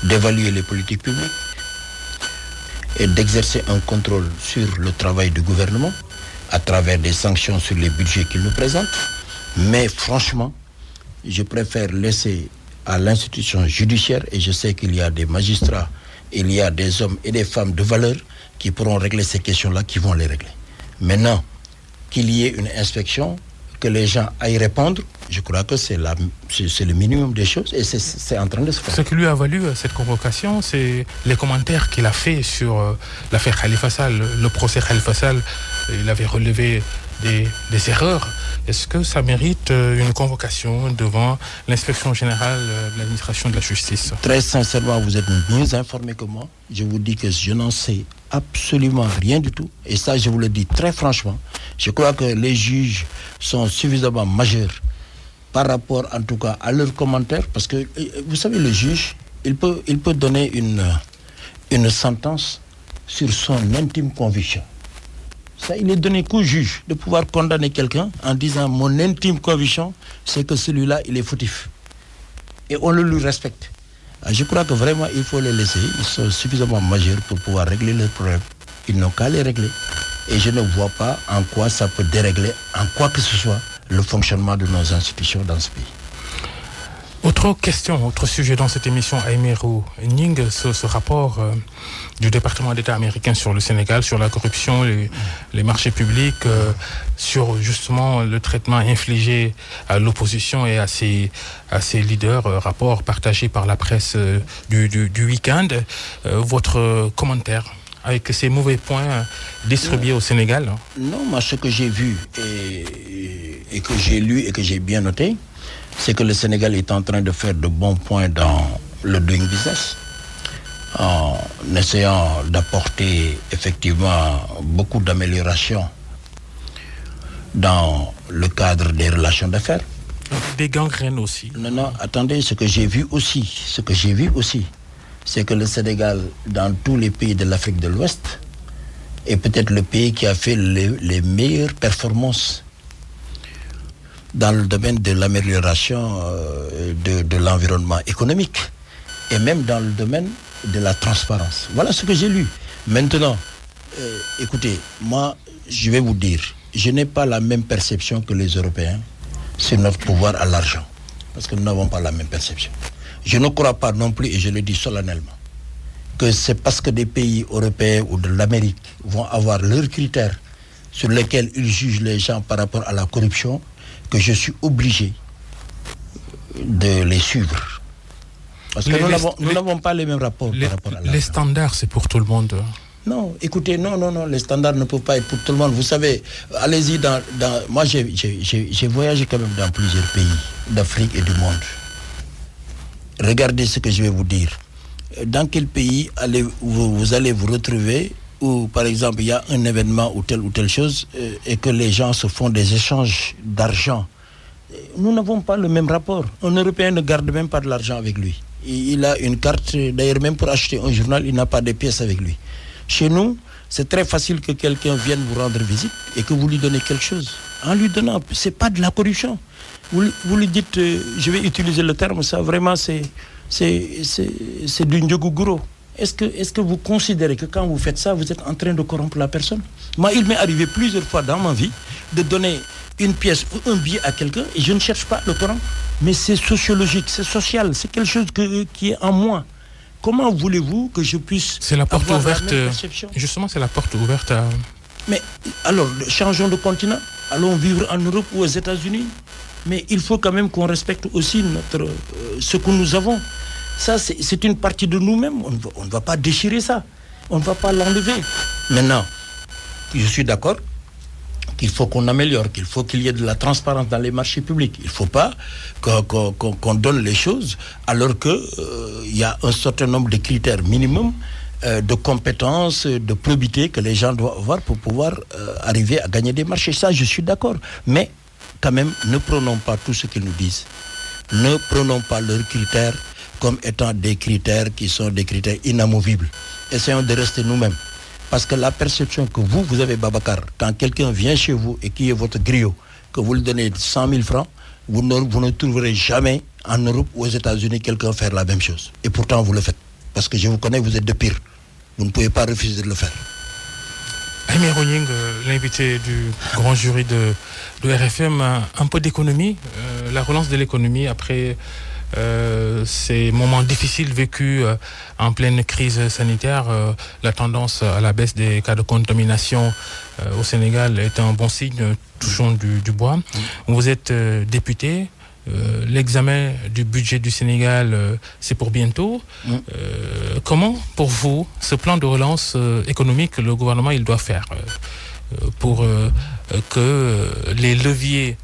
d'évaluer les politiques publiques et d'exercer un contrôle sur le travail du gouvernement à travers des sanctions sur les budgets qu'il nous présente. Mais franchement, je préfère laisser à l'institution judiciaire, et je sais qu'il y a des magistrats, il y a des hommes et des femmes de valeur qui pourront régler ces questions-là, qui vont les régler. Maintenant, qu'il y ait une inspection, que les gens aillent répondre, je crois que c'est le minimum des choses et c'est en train de se faire. Ce qui lui a valu cette convocation, c'est les commentaires qu'il a fait sur l'affaire Khalifa Sall, le procès Khalifa Sall. Il avait relevé des erreurs. Est-ce que ça mérite une convocation devant l'inspection générale de l'administration de la justice? Très sincèrement, vous êtes mieux informé que moi. Je vous dis que je n'en sais absolument rien du tout. Et ça, je vous le dis très franchement. Je crois que les juges sont suffisamment majeurs par rapport, en tout cas, à leurs commentaires. Parce que, vous savez, le juge, il peut donner une sentence sur son intime conviction. Ça, il est donné qu'au juge de pouvoir condamner quelqu'un en disant mon intime conviction, c'est que celui-là, il est fautif. Et on le lui respecte. Je crois que vraiment, il faut les laisser. Ils sont suffisamment majeurs pour pouvoir régler leurs problèmes. Ils n'ont qu'à les régler. Et je ne vois pas en quoi ça peut dérégler, en quoi que ce soit, le fonctionnement de nos institutions dans ce pays. Autre question, autre sujet dans cette émission, Aymérou Gning, ce rapport du département d'État américain sur le Sénégal, sur la corruption, les marchés publics, sur justement le traitement infligé à l'opposition et à ses leaders, rapport partagé par la presse du week-end. Votre commentaire avec ces mauvais points distribués au Sénégal? Non, moi ce que j'ai vu et que j'ai lu et que j'ai bien noté, c'est que le Sénégal est en train de faire de bons points dans le doing business, en essayant d'apporter effectivement beaucoup d'améliorations dans le cadre des relations d'affaires. Des gangrènes aussi. Non, attendez, ce que j'ai vu aussi, c'est que le Sénégal, dans tous les pays de l'Afrique de l'Ouest, est peut-être le pays qui a fait les meilleures performances dans le domaine de l'amélioration de l'environnement économique et même dans le domaine de la transparence. Voilà ce que j'ai lu. Maintenant, écoutez, moi, je vais vous dire, je n'ai pas la même perception que les Européens sur notre pouvoir à l'argent, parce que nous n'avons pas la même perception. Je ne crois pas non plus, et je le dis solennellement, que c'est parce que des pays européens ou de l'Amérique vont avoir leurs critères sur lesquels ils jugent les gens par rapport à la corruption que je suis obligé de les suivre. Parce que nous n'avons pas les mêmes rapports par rapport à l'argent. Les standards, c'est pour tout le monde. Non, écoutez, non, les standards ne peuvent pas être pour tout le monde. Vous savez, allez-y moi, j'ai voyagé quand même dans plusieurs pays d'Afrique et du monde. Regardez ce que je vais vous dire. Dans quel pays vous allez vous retrouver où, par exemple, il y a un événement ou telle chose et que les gens se font des échanges d'argent. Nous n'avons pas le même rapport. Un Européen ne garde même pas de l'argent avec lui. Il a une carte, d'ailleurs même pour acheter un journal, il n'a pas de pièces avec lui. Chez nous, c'est très facile que quelqu'un vienne vous rendre visite et que vous lui donnez quelque chose. En lui donnant, c'est pas de la corruption. Vous lui dites, je vais utiliser le terme, ça vraiment c'est du njoguguro. Est-ce que vous considérez que quand vous faites ça, vous êtes en train de corrompre la personne? Moi, il m'est arrivé plusieurs fois dans ma vie de donner une pièce ou un billet à quelqu'un et je ne cherche pas le corrompre. Mais c'est sociologique, c'est social, c'est quelque chose qui est en moi. Comment voulez-vous que je puisse C'est la porte avoir ouverte. la même perception? Justement, c'est la porte ouverte à... Mais alors, changeons de continent. Allons vivre en Europe ou aux États-Unis. Mais il faut quand même qu'on respecte aussi ce que nous avons. Ça, c'est une partie de nous-mêmes. On ne va pas déchirer ça. On ne va pas l'enlever. Maintenant, je suis d'accord qu'il faut qu'on améliore, qu'il faut qu'il y ait de la transparence dans les marchés publics. Il ne faut pas qu'on donne les choses alors qu'il y a un certain nombre de critères minimums de compétences, de probité que les gens doivent avoir pour pouvoir arriver à gagner des marchés. Ça, je suis d'accord. Mais quand même, ne prenons pas tout ce qu'ils nous disent. Ne prenons pas leurs critères comme étant des critères qui sont des critères inamovibles. Essayons de rester nous-mêmes. Parce que la perception que vous avez, Babacar, quand quelqu'un vient chez vous et qui est votre griot, que vous lui donnez 100 000 francs, vous ne trouverez jamais en Europe ou aux États-Unis quelqu'un faire la même chose. Et pourtant, vous le faites. Parce que je vous connais, vous êtes de pire. Vous ne pouvez pas refuser de le faire. Aymérou Gning, l'invité du grand jury de RFM, un peu d'économie, la relance de l'économie après ces moments difficiles vécus en pleine crise sanitaire. La tendance à la baisse des cas de contamination au Sénégal est un bon signe, touchons du bois. Vous êtes député. L'examen du budget du Sénégal, c'est pour bientôt. Comment, pour vous, ce plan de relance économique, le gouvernement il doit faire pour que les leviers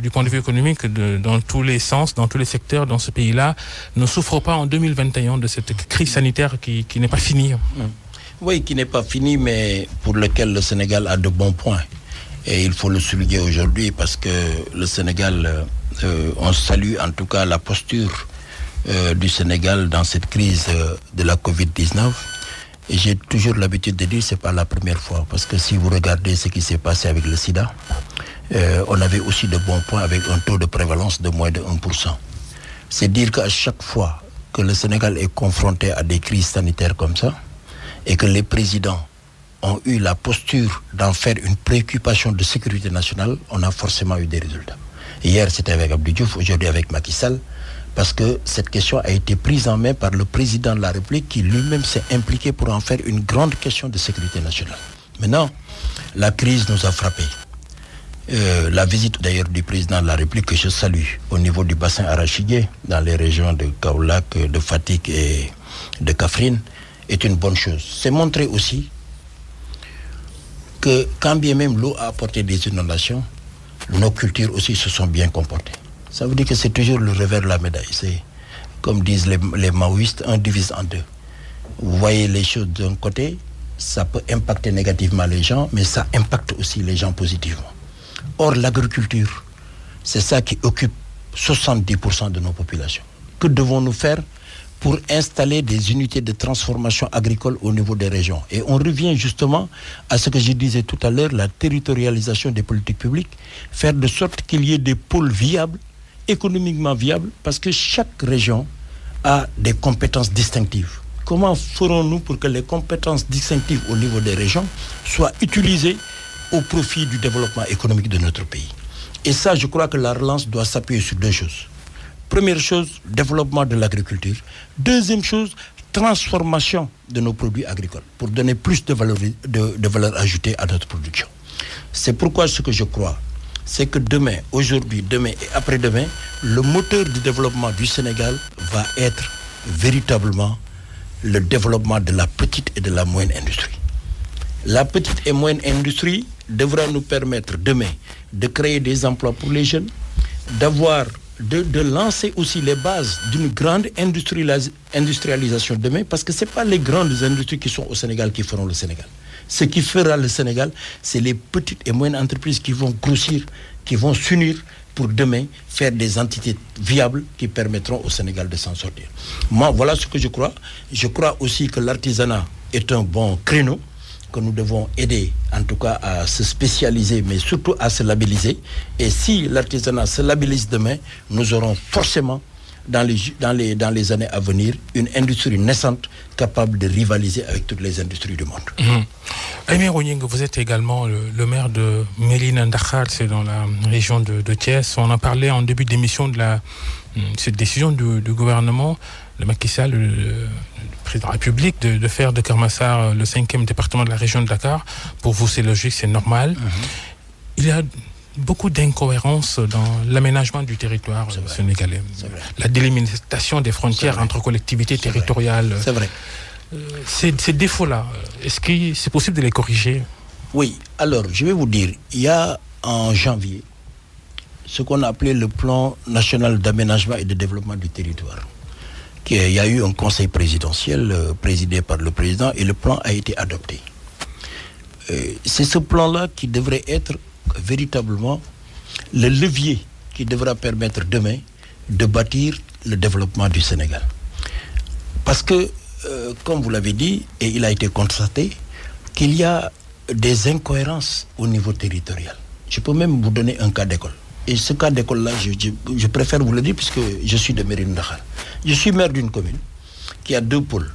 du point de vue économique dans tous les sens, dans tous les secteurs dans ce pays-là ne souffrent pas en 2021 de cette crise sanitaire qui n'est pas finie. Oui, qui n'est pas finie, mais pour lequel le Sénégal a de bons points. Et il faut le souligner aujourd'hui parce que le Sénégal, on salue en tout cas la posture du Sénégal dans cette crise de la Covid-19. Et j'ai toujours l'habitude de dire que ce n'est pas la première fois. Parce que si vous regardez ce qui s'est passé avec le sida, on avait aussi de bons points avec un taux de prévalence de moins de 1%. C'est dire qu'à chaque fois que le Sénégal est confronté à des crises sanitaires comme ça, et que les présidents ont eu la posture d'en faire une préoccupation de sécurité nationale, on a forcément eu des résultats. Hier, c'était avec Abdou Diouf, aujourd'hui avec Macky Sall, parce que cette question a été prise en main par le président de la République qui lui-même s'est impliqué pour en faire une grande question de sécurité nationale. Maintenant, la crise nous a frappés. La visite d'ailleurs du président de la République que je salue au niveau du bassin arachidier, dans les régions de Kaolack, de Fatick et de Kaffrine, est une bonne chose. C'est montrer aussi que quand bien même l'eau a apporté des inondations, nos cultures aussi se sont bien comportées. Ça veut dire que c'est toujours le revers de la médaille. C'est, comme disent les maoïstes, un divise en deux. Vous voyez les choses d'un côté, ça peut impacter négativement les gens, mais ça impacte aussi les gens positivement. Or, l'agriculture, c'est ça qui occupe 70% de nos populations. Que devons-nous faire pour installer des unités de transformation agricole au niveau des régions? Et on revient justement à ce que je disais tout à l'heure, la territorialisation des politiques publiques, faire de sorte qu'il y ait des pôles viables, économiquement viables, parce que chaque région a des compétences distinctives. Comment ferons-nous pour que les compétences distinctives au niveau des régions soient utilisées au profit du développement économique de notre pays? Et ça, je crois que la relance doit s'appuyer sur deux choses. Première chose, développement de l'agriculture. Deuxième chose, transformation de nos produits agricoles pour donner plus de valeur ajoutée à notre production. C'est pourquoi ce que je crois, c'est que demain, aujourd'hui, demain et après-demain, le moteur du développement du Sénégal va être véritablement le développement de la petite et de la moyenne industrie. La petite et moyenne industrie devra nous permettre demain de créer des emplois pour les jeunes, de lancer aussi les bases d'une grande industrialisation demain, parce que ce n'est pas les grandes industries qui sont au Sénégal qui feront le Sénégal. Ce qui fera le Sénégal, c'est les petites et moyennes entreprises qui vont grossir, qui vont s'unir pour demain faire des entités viables qui permettront au Sénégal de s'en sortir. Moi, voilà ce que je crois. Je crois aussi que l'artisanat est un bon créneau, que nous devons aider en tout cas à se spécialiser, mais surtout à se labelliser. Et si l'artisanat se labellise demain, nous aurons forcément dans les années à venir une industrie naissante capable de rivaliser avec toutes les industries du monde. Aimé Rouning, vous êtes également le maire de Mérina Dakhar, c'est dans la région de Thiès. On en parlait en début d'émission de cette décision du gouvernement de Macky Sall, le président de la République, de faire de Keur Massar le 5e département de la région de Dakar. Pour vous, c'est logique, c'est normal. Il y a beaucoup d'incohérences dans l'aménagement du territoire sénégalais. La délimitation des frontières entre collectivités territoriales. C'est vrai. Ces défauts-là, est-ce que c'est possible de les corriger? Oui, alors je vais vous dire, il y a en janvier ce qu'on a appelé le plan national d'aménagement et de développement du territoire. Il y a eu un conseil présidentiel présidé par le président et le plan a été adopté. C'est ce plan-là qui devrait être véritablement le levier qui devra permettre demain de bâtir le développement du Sénégal. Parce que, comme vous l'avez dit, et il a été constaté, qu'il y a des incohérences au niveau territorial. Je peux même vous donner un cas d'école. Et ce cas d'école-là, je préfère vous le dire puisque je suis de Mérina Dakhar. Je suis maire d'une commune qui a deux pôles.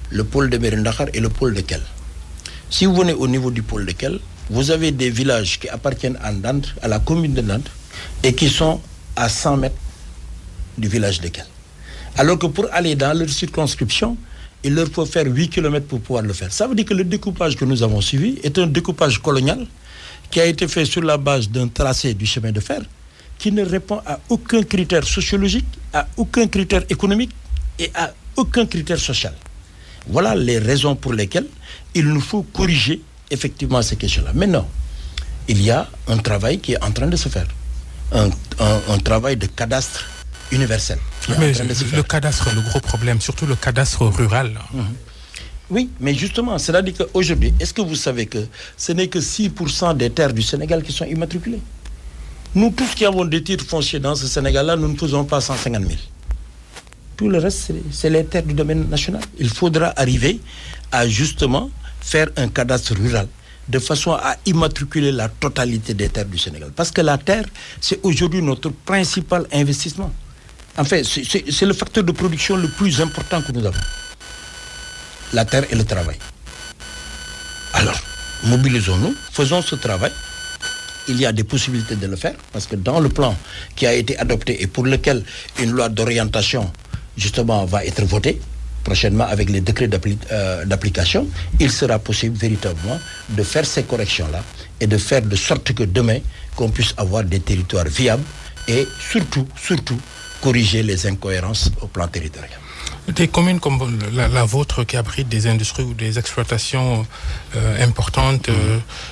Le pôle de Mérina Dakhar et le pôle de Kell. Si vous venez au niveau du pôle de Kell, vous avez des villages qui appartiennent à Nantes, à la commune de Nantes, et qui sont à 100 mètres du village de Kell. Alors que pour aller dans leur circonscription, il leur faut faire 8 km pour pouvoir le faire. Ça veut dire que le découpage que nous avons suivi est un découpage colonial qui a été fait sur la base d'un tracé du chemin de fer qui ne répond à aucun critère sociologique, à aucun critère économique et à aucun critère social. Voilà les raisons pour lesquelles il nous faut corriger effectivement ces questions-là. Maintenant, il y a un travail qui est en train de se faire. Un travail de cadastre universel. Mais le cadastre, le gros problème, surtout le cadastre rural. Oui, mais justement, c'est-à-dire qu'aujourd'hui, est-ce que vous savez que ce n'est que 6% des terres du Sénégal qui sont immatriculées? Nous, tous qui avons des titres fonciers dans ce Sénégal-là, nous ne faisons pas 150 000. Tout le reste, c'est les terres du domaine national. Il faudra arriver à justement faire un cadastre rural de façon à immatriculer la totalité des terres du Sénégal. Parce que la terre, c'est aujourd'hui notre principal investissement. En fait, c'est le facteur de production le plus important que nous avons. La terre et le travail. Alors, mobilisons-nous, faisons ce travail. Il y a des possibilités de le faire, parce que dans le plan qui a été adopté et pour lequel une loi d'orientation, justement, va être votée, prochainement avec les décrets d'application, il sera possible véritablement de faire ces corrections-là et de faire de sorte que demain, qu'on puisse avoir des territoires viables et surtout, corriger les incohérences au plan territorial. Des communes comme la vôtre qui abritent des industries ou des exploitations importantes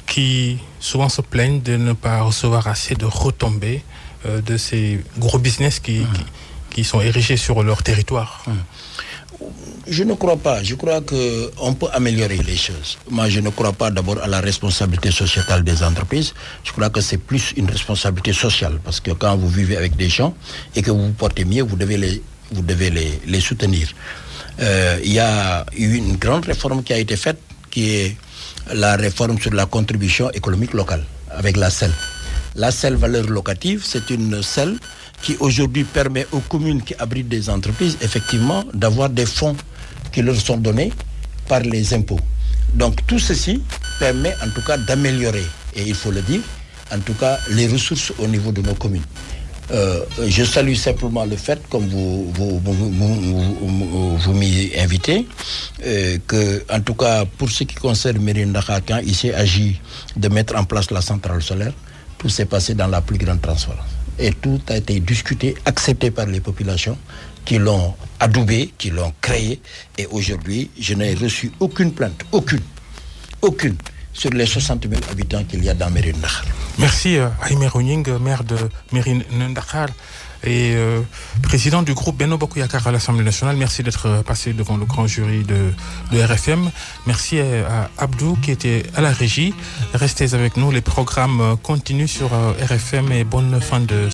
qui souvent se plaignent de ne pas recevoir assez de retombées de ces gros business qui sont érigés sur leur territoire. Je ne crois pas. Je crois qu'on peut améliorer les choses. Moi, je ne crois pas d'abord à la responsabilité sociétale des entreprises. Je crois que c'est plus une responsabilité sociale. Parce que quand vous vivez avec des gens et que vous vous portez mieux, vous devez les soutenir. Il y a eu une grande réforme qui a été faite, qui est la réforme sur la contribution économique locale, avec la SEL. La SEL valeur locative, c'est une SEL qui aujourd'hui permet aux communes qui abritent des entreprises, effectivement, d'avoir des fonds qui leur sont donnés par les impôts. Donc tout ceci permet en tout cas d'améliorer, et il faut le dire, en tout cas les ressources au niveau de nos communes. Je salue simplement le fait, comme vous m'y invitez, que, en tout cas, pour ce qui concerne Mérina Dakhar, quand il s'est agi de mettre en place la centrale solaire, tout s'est passé dans la plus grande transparence. Et tout a été discuté, accepté par les populations qui l'ont adoubé, qui l'ont créé. Et aujourd'hui, je n'ai reçu aucune plainte, aucune, sur les 60 000 habitants qu'il y a dans Mérina Dakhar. Merci Aïmé Rouning, maire de Mérina Dakhar et président du groupe Benno Bokk Yakaar à l'Assemblée nationale. Merci d'être passé devant le grand jury de RFM. Merci à Abdou qui était à la régie. Restez avec nous, les programmes continuent sur RFM et bonne fin de